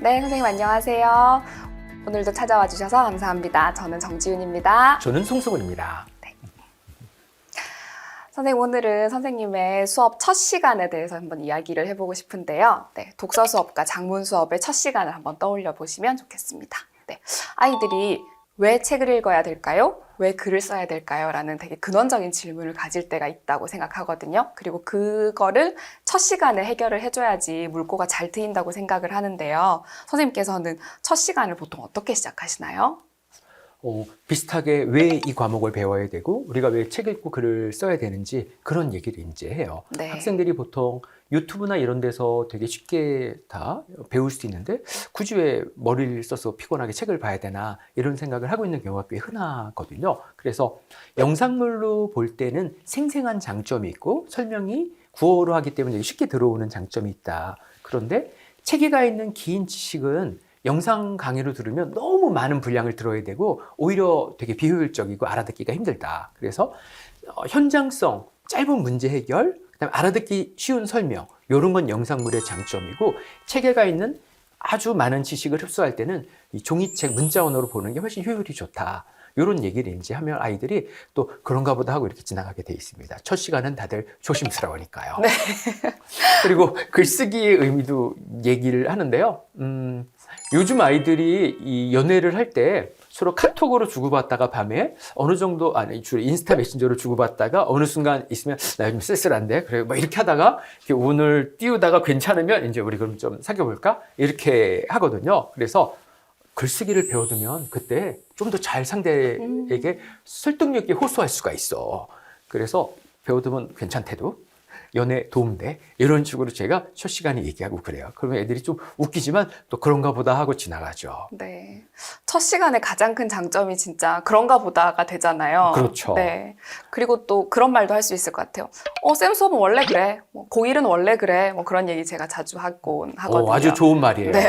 네, 선생님 안녕하세요. 오늘도 찾아와 주셔서 감사합니다. 저는 정지윤입니다. 저는 송승훈입니다. 선생님, 오늘은 선생님의 수업 첫 시간에 대해서 한번 이야기를 해보고 싶은데요. 네, 독서 수업과 작문 수업의 첫 시간을 한번 떠올려 보시면 좋겠습니다. 네, 아이들이 왜 책을 읽어야 될까요? 왜 글을 써야 될까요? 라는 되게 근원적인 질문을 가질 때가 있다고 생각하거든요. 그리고 그거를 첫 시간에 해결을 해줘야지 물꼬가 잘 트인다고 생각을 하는데요. 선생님께서는 첫 시간을 보통 어떻게 시작하시나요? 비슷하게 왜 이 과목을 배워야 되고 우리가 왜 책 읽고 글을 써야 되는지 그런 얘기를 이제 해요. 네. 학생들이 보통 유튜브나 이런 데서 되게 쉽게 다 배울 수 있는데 굳이 왜 머리를 써서 피곤하게 책을 봐야 되나 이런 생각을 하고 있는 경우가 꽤 흔하거든요. 그래서 영상물로 볼 때는 생생한 장점이 있고 설명이 구어로 하기 때문에 쉽게 들어오는 장점이 있다. 그런데 책에 가 있는 긴 지식은 영상 강의로 들으면 너무 많은 분량을 들어야 되고 오히려 되게 비효율적이고 알아듣기가 힘들다. 그래서 현장성, 짧은 문제 해결, 그다음에 알아듣기 쉬운 설명 이런 건 영상물의 장점이고 책에 가 있는 아주 많은 지식을 흡수할 때는 이 종이책 문자 언어로 보는 게 훨씬 효율이 좋다. 이런 얘기를 이제 하면 아이들이 또 그런가 보다 하고 이렇게 지나가게 돼 있습니다. 첫 시간은 다들 조심스러우니까요. 네. 그리고 글쓰기의 의미도 얘기를 하는데요. 요즘 아이들이 이 연애를 할 때 서로 카톡으로 주고받다가 밤에 어느 정도, 주로 인스타 메신저로 주고받다가 어느 순간 있으면 나 요즘 쓸쓸한데 그래 뭐 이렇게 하다가 이렇게 운을 띄우다가 괜찮으면 이제 우리 그럼 좀 사귀어 볼까 이렇게 하거든요. 그래서 글쓰기를 배워두면 그때 좀 더 잘 상대에게 설득력 있게 호소할 수가 있어. 그래서 배워두면 괜찮대도 연애 도움돼 이런 식으로 제가 첫 시간에 얘기하고 그래요. 그러면 애들이 좀 웃기지만 또 그런가 보다 하고 지나가죠. 네. 첫 시간에 가장 큰 장점이 진짜 그런가 보다가 되잖아요. 그렇죠. 네. 그리고 또 그런 말도 할 수 있을 것 같아요. 쌤 수업은 원래 그래. 고1은 원래 그래. 뭐 그런 얘기 제가 자주 하곤 하거든요. 아주 좋은 말이에요. 네.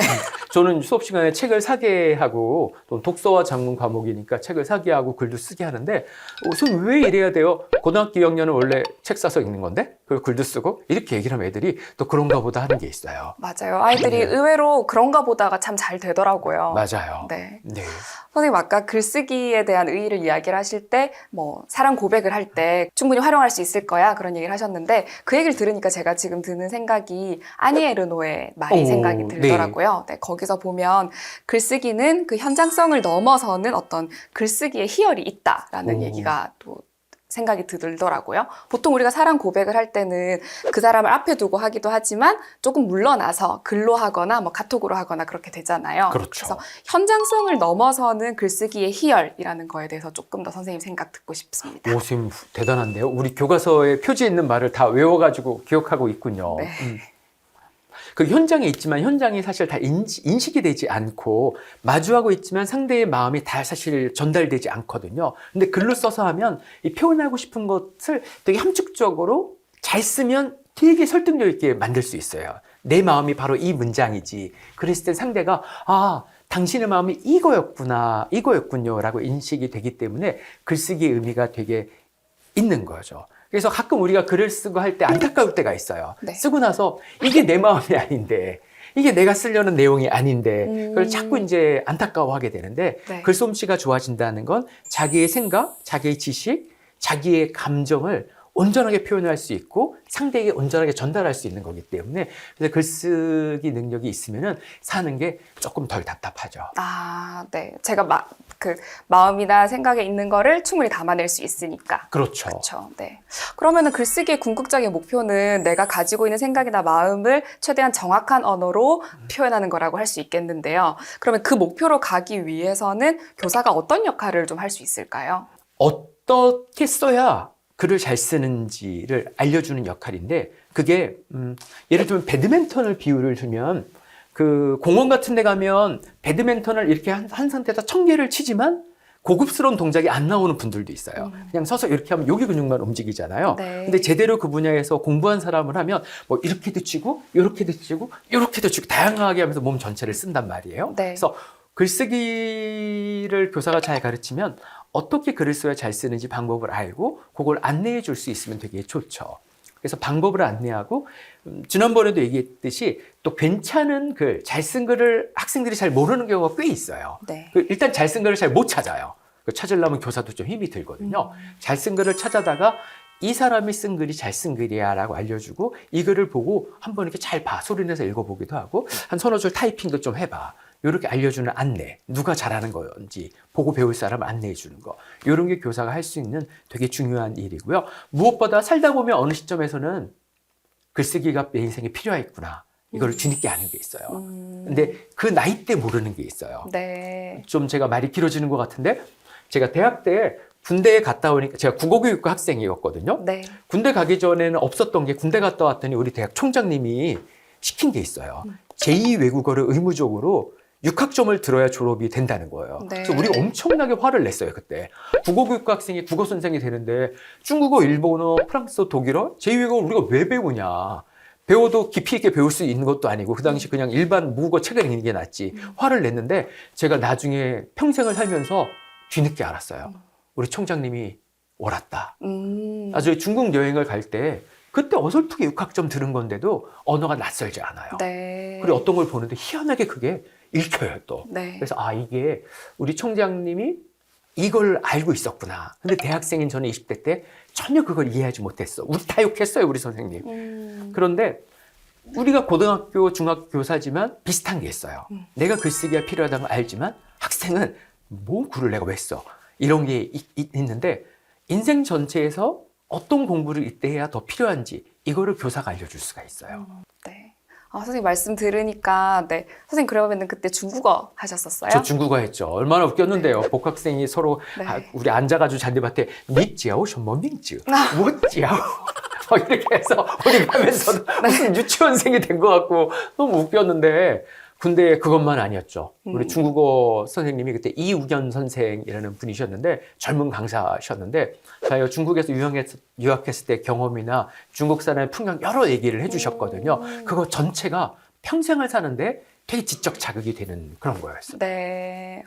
저는 수업 시간에 책을 사게 하고 또 독서와 작문 과목이니까 책을 사게 하고 글도 쓰게 하는데 선생님 왜 이래야 돼요? 고등학교 2학년은 원래 책 사서 읽는 건데 그리고 글도 쓰고 이렇게 얘기를 하면 애들이 또 그런가 보다 하는 게 있어요. 맞아요. 아이들이 네. 의외로 그런가 보다가 참 잘 되더라고요. 맞아요. 네. 네. 선생님 아까 글쓰기에 대한 의의를 이야기를 하실 때 뭐 사랑 고백을 할 때 충분히 활용할 수 있을 거야 그런 얘기를 하셨는데 그 얘기를 들으니까 제가 지금 드는 생각이 아니 에르노의 말이 생각이 들더라고요. 네, 거기서 보면 글쓰기는 그 현장성을 넘어서는 어떤 글쓰기의 희열이 있다라는 얘기가 또 생각이 들더라고요. 보통 우리가 사랑 고백을 할 때는 그 사람을 앞에 두고 하기도 하지만 조금 물러나서 글로 하거나 뭐 카톡으로 하거나 그렇게 되잖아요. 그렇죠. 그래서 현장성을 넘어서는 글쓰기의 희열이라는 거에 대해서 조금 더 선생님 생각 듣고 싶습니다. 오, 선생님 대단한데요. 우리 교과서에 표지에 있는 말을 다 외워가지고 기억하고 있군요. 네. 그 현장에 있지만 현장이 사실 다 인식이 되지 않고 마주하고 있지만 상대의 마음이 다 사실 전달되지 않거든요. 근데 글로 써서 하면 이 표현하고 싶은 것을 되게 함축적으로 잘 쓰면 되게 설득력 있게 만들 수 있어요. 내 마음이 바로 이 문장이지. 그랬을 때 상대가 당신의 마음이 이거였군요 라고 인식이 되기 때문에 글쓰기의 의미가 되게 있는 거죠. 그래서 가끔 우리가 글을 쓰고 할 때 안타까울 때가 있어요. 네. 쓰고 나서 이게 내 마음이 아닌데 이게 내가 쓰려는 내용이 아닌데 그걸 자꾸 이제 안타까워하게 되는데 네. 글솜씨가 좋아진다는 건 자기의 생각, 자기의 지식, 자기의 감정을 온전하게 표현할 수 있고 상대에게 온전하게 전달할 수 있는 거기 때문에 그래서 글쓰기 능력이 있으면은 사는 게 조금 덜 답답하죠. 네. 제가 마음이나 생각에 있는 거를 충분히 담아낼 수 있으니까. 그렇죠. 그렇죠. 네. 그러면은 글쓰기의 궁극적인 목표는 내가 가지고 있는 생각이나 마음을 최대한 정확한 언어로 표현하는 거라고 할 수 있겠는데요. 그러면 그 목표로 가기 위해서는 교사가 어떤 역할을 좀 할 수 있을까요? 어떻게 써야 글을 잘 쓰는지를 알려주는 역할인데 그게 예를 들면 배드민턴을 비유를 주면 그 공원 같은 데 가면 배드민턴을 이렇게 한 상태에서 1000개를 치지만 고급스러운 동작이 안 나오는 분들도 있어요. 그냥 서서 이렇게 하면 여기 근육만 움직이잖아요. 네. 근데 제대로 그 분야에서 공부한 사람을 하면 뭐 이렇게도 치고 이렇게도 치고 이렇게도 치고 다양하게 하면서 몸 전체를 쓴단 말이에요. 네. 그래서 글쓰기를 교사가 잘 가르치면 어떻게 글을 써야 잘 쓰는지 방법을 알고 그걸 안내해 줄 수 있으면 되게 좋죠. 그래서 방법을 안내하고 지난번에도 얘기했듯이 또 괜찮은 글, 잘 쓴 글을 학생들이 잘 모르는 경우가 꽤 있어요. 네. 일단 잘 쓴 글을 잘 못 찾아요. 찾으려면 교사도 좀 힘이 들거든요. 잘 쓴 글을 찾아다가 이 사람이 쓴 글이 잘 쓴 글이야 라고 알려주고 이 글을 보고 한번 이렇게 잘 봐. 소리내서 읽어보기도 하고 한 서너 줄 타이핑도 좀 해봐. 이렇게 알려주는 안내, 누가 잘하는 건지 보고 배울 사람을 안내해 주는 거. 이런 게 교사가 할 수 있는 되게 중요한 일이고요. 무엇보다 살다 보면 어느 시점에서는 글쓰기가 내 인생에 필요했구나. 이걸 뒤늦게 아는 게 있어요. 근데 그 나이 때 모르는 게 있어요. 네. 좀 제가 말이 길어지는 것 같은데 제가 대학 때 군대에 갔다 오니까 제가 국어교육과 학생이었거든요. 네. 군대 가기 전에는 없었던 게 군대 갔다 왔더니 우리 대학 총장님이 시킨 게 있어요. 제2 외국어를 의무적으로 6학점을 들어야 졸업이 된다는 거예요. 네. 그래서 우리가 엄청나게 화를 냈어요, 그때. 국어교육과 학생이 국어 선생이 되는데 중국어, 일본어, 프랑스어, 독일어, 제2 외국어 우리가 왜 배우냐. 배워도 깊이 있게 배울 수 있는 것도 아니고 그 당시 그냥 일반 모국어 책을 읽는 게 낫지. 화를 냈는데 제가 나중에 평생을 살면서 뒤늦게 알았어요. 우리 총장님이 옳았다. 나중에 중국 여행을 갈 때 그때 어설프게 6학점 들은 건데도 언어가 낯설지 않아요. 네. 그리고 어떤 걸 보는데 희한하게 그게 읽혀요 또. 네. 그래서 이게 우리 총장님이 이걸 알고 있었구나. 근데 대학생인 저는 20대 때 전혀 그걸 이해하지 못했어. 우리 다 욕했어요, 우리 선생님. 그런데 우리가 고등학교, 중학교 교사지만 비슷한 게 있어요. 내가 글쓰기가 필요하다는 걸 알지만 학생은 뭐 글을 내가 왜 써? 이런 게 있는데 인생 전체에서 어떤 공부를 이때 해야 더 필요한지 이거를 교사가 알려줄 수가 있어요. 네. 선생님 말씀 들으니까 네. 선생님 그러면은 그때 중국어 하셨었어요? 저 중국어 했죠. 얼마나 웃겼는데요. 복학생이 서로 네. 우리 앉아가지고 잔디밭에 니지아오 셔머밍즈 뭐지아오 이렇게 해서 우리 가면서 무슨 유치원생이 된 것 같고 너무 웃겼는데 근데 그것만 아니었죠. 우리 중국어 선생님이 그때 이우견 선생이라는 분이셨는데 젊은 강사셨는데 자기가 중국에서 유학했을 때 경험이나 중국 사람의 풍경 여러 얘기를 해주셨거든요. 그거 전체가 평생을 사는데 되게 지적 자극이 되는 그런 거였어요. 네.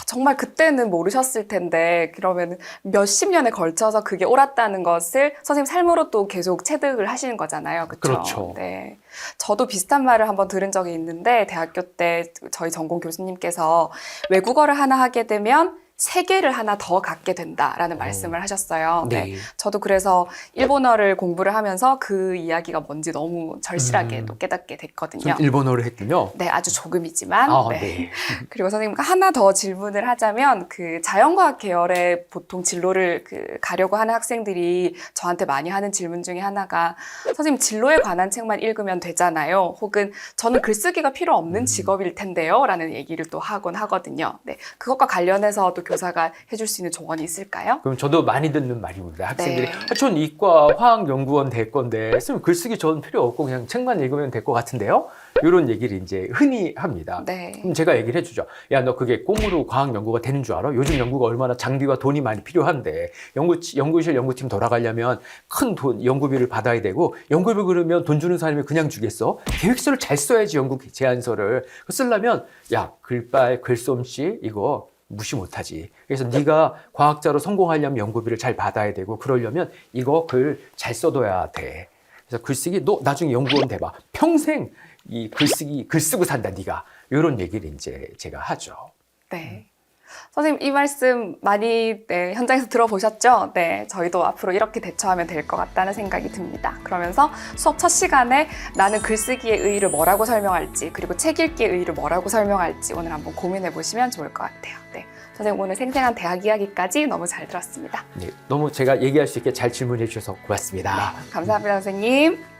정말 그때는 모르셨을 텐데 그러면 몇십 년에 걸쳐서 그게 옳았다는 것을 선생님 삶으로 또 계속 체득을 하시는 거잖아요. 그렇죠? 그렇죠. 네. 저도 비슷한 말을 한번 들은 적이 있는데 대학교 때 저희 전공 교수님께서 외국어를 하나 하게 되면 세계를 하나 더 갖게 된다라는 말씀을 하셨어요. 네. 네. 저도 그래서 일본어를 공부를 하면서 그 이야기가 뭔지 너무 절실하게 또 깨닫게 됐거든요. 좀 일본어를 했군요. 네, 아주 조금이지만. 네. 네. 그리고 선생님 하나 더 질문을 하자면 그 자연과학 계열의 보통 진로를 가려고 하는 학생들이 저한테 많이 하는 질문 중에 하나가 선생님 진로에 관한 책만 읽으면 되잖아요. 혹은 저는 글쓰기가 필요 없는 직업일 텐데요. 라는 얘기를 또 하곤 하거든요. 네, 그것과 관련해서 또 교사가 해줄 수 있는 조언이 있을까요? 그럼 저도 많이 듣는 말입니다. 학생들이 네. 전 이과 화학연구원 될 건데 쓰면 글쓰기 전 필요 없고 그냥 책만 읽으면 될 것 같은데요? 이런 얘기를 이제 흔히 합니다. 네. 그럼 제가 얘기를 해주죠. 야, 너 그게 꼼으로 과학연구가 되는 줄 알아? 요즘 연구가 얼마나 장비와 돈이 많이 필요한데 연구실 연구팀 돌아가려면 큰 돈, 연구비를 받아야 되고 연구비 그러면 돈 주는 사람이 그냥 주겠어? 계획서를 잘 써야지 연구 제안서를. 쓰려면 야, 글빨, 글솜씨 이거 무시 못하지. 그래서 네가 과학자로 성공하려면 연구비를 잘 받아야 되고 그러려면 이거 글 잘 써둬야 돼. 그래서 글쓰기 너 나중에 연구원 돼봐. 평생 이 글쓰기 글 쓰고 산다 네가. 이런 얘기를 이제 제가 하죠. 네. 선생님 이 말씀 많이 현장에서 들어보셨죠? 네, 저희도 앞으로 이렇게 대처하면 될 것 같다는 생각이 듭니다. 그러면서 수업 첫 시간에 나는 글쓰기의 의의를 뭐라고 설명할지 그리고 책 읽기의 의의를 뭐라고 설명할지 오늘 한번 고민해 보시면 좋을 것 같아요. 네, 선생님 오늘 생생한 대학 이야기까지 너무 잘 들었습니다. 네, 너무 제가 얘기할 수 있게 잘 질문해 주셔서 고맙습니다. 감사합니다, 선생님.